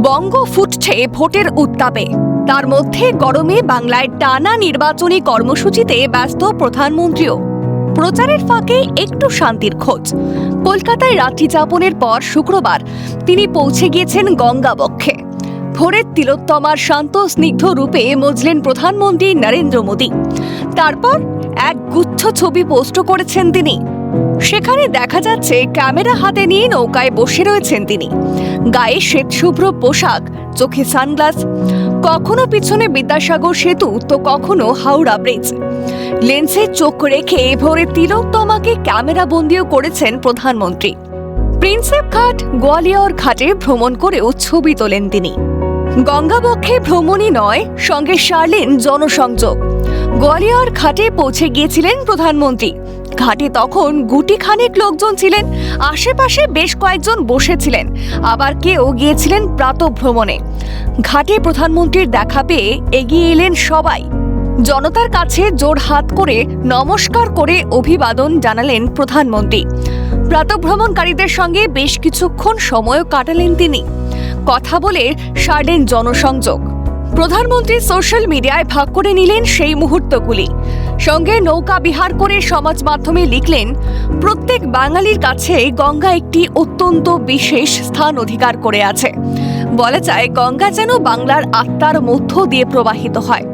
বঙ্গ ফুটছে ভোটের উত্তাপে। তার মধ্যে গরমে বাংলায় টানা নির্বাচনী কর্মসূচিতে ব্যস্ত প্রধানমন্ত্রীও। প্রচারের ফাঁকে একটু শান্তির খোঁজ। কলকাতায় রাত্রি যাপনের পর শুক্রবার তিনি পৌঁছে গিয়েছেন গঙ্গাবক্ষে। ভোরের তিলোত্তমার শান্ত স্নিগ্ধ রূপে মজলেন প্রধানমন্ত্রী নরেন্দ্র মোদী। তারপর এক গুচ্ছ ছবি পোস্ট করেছেন তিনি। সেখানে দেখা যাচ্ছে ক্যামেরা হাতে নিয়ে নৌকায় বসে রয়েছেন তিনি। গায়ে শ্বেতশুভ্র পোশাক, চোখে সানগ্লাস, কখনো পিছনে বিদ্যাসাগর সেতু তো কখনো হাওড়া ব্রিজ। লেন্সে চোখ রেখে ভোরে তিলোত্তমাকে ক্যামেরা বন্দিও করেছেন প্রধানমন্ত্রী। প্রিন্সেপ ঘাট, গোয়ালিয়র ঘাটে ভ্রমণ করেও ছবি তোলেন তিনি। গঙ্গাবক্ষে ভ্রমণই নয়, সঙ্গে সারলেন জনসংযোগ। গোয়ালিয়র ঘাটে পৌঁছে গিয়েছিলেন প্রধানমন্ত্রী। ঘাটে তখন গুটিখানেক লোকজন ছিলেন, আশেপাশে বেশ কয়েকজন বসেছিলেন, আবার কেউ গিয়েছিলেন প্রাতঃভ্রমণে। ঘাটে প্রধানমন্ত্রীর দেখা পেয়ে এগিয়ে এলেন সবাই। জনতার কাছে জোর হাত করে নমস্কার করে অভিবাদন জানালেন প্রধানমন্ত্রী। প্রাতঃভ্রমণকারীদের সঙ্গে বেশ কিছুক্ষণ সময়ও কাটালেন তিনি। কথা বলে সারলেন জনসংযোগ। প্রধানমন্ত্রী সোশ্যাল মিডিয়ায় ভাগ করে নিলেন সেই মুহূর্তগুলি। সঙ্গে নৌকা বিহার করে সমাজ মাধ্যমে লিখলেন, প্রত্যেক বাঙালির কাছে গঙ্গা একটি অত্যন্ত বিশেষ স্থান অধিকার করে আছে। বলা যায়, গঙ্গা যেন বাংলার আত্মার মধ্য দিয়ে প্রবাহিত হয়।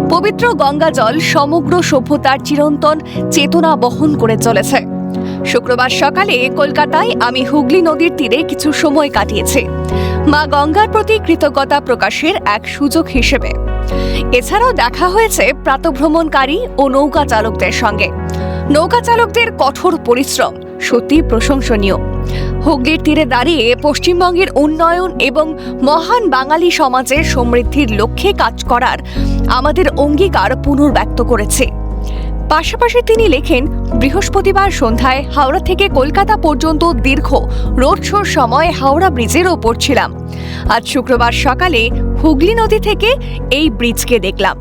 পবিত্র গঙ্গা জল সমগ্র সভ্যতার চিরন্তন চেতনা বহন করে চলেছে। শুক্রবার সকালে কলকাতায় আমি হুগলি নদীর তীরে কিছু সময় কাটিয়েছি, মা গঙ্গার প্রতি কৃতজ্ঞতা প্রকাশের এক সুযোগ হিসেবে। এছাড়াও দেখা হয়েছে প্রাতঃভ্রমণকারী ও নৌকা চালকদের সঙ্গে। নৌকা চালকদের কঠোর পরিশ্রম সত্যি প্রশংসনীয়। হুগলির তীরে দাঁড়িয়ে পশ্চিমবঙ্গের উন্নয়ন এবং মহান বাঙালি সমাজের সমৃদ্ধির লক্ষ্যে কাজ করার আমাদের অঙ্গীকার পুনর্ব্যক্ত করেছে। পাশাপাশি তিনি লেখেন, বৃহস্পতিবার সন্ধ্যায় হাওড়া থেকে কলকাতা পর্যন্ত দীর্ঘ রোড শোর সময় হাওড়া ব্রিজের ওপর ছিলাম। আজ শুক্রবার সকালে হুগলি নদী থেকে এই ব্রিজকে দেখলাম।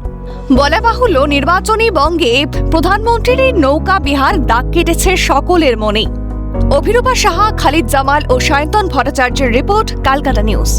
বলা বাহুল্য, নির্বাচনী বঙ্গে প্রধানমন্ত্রীর এই নৌকা বিহার দাগ কেটেছে সকলের মনেই। অভিরূপা সাহা, খালিদ জামাল ও সায়ন্তন ভট্টাচার্যের রিপোর্ট, কলকাতা নিউজ।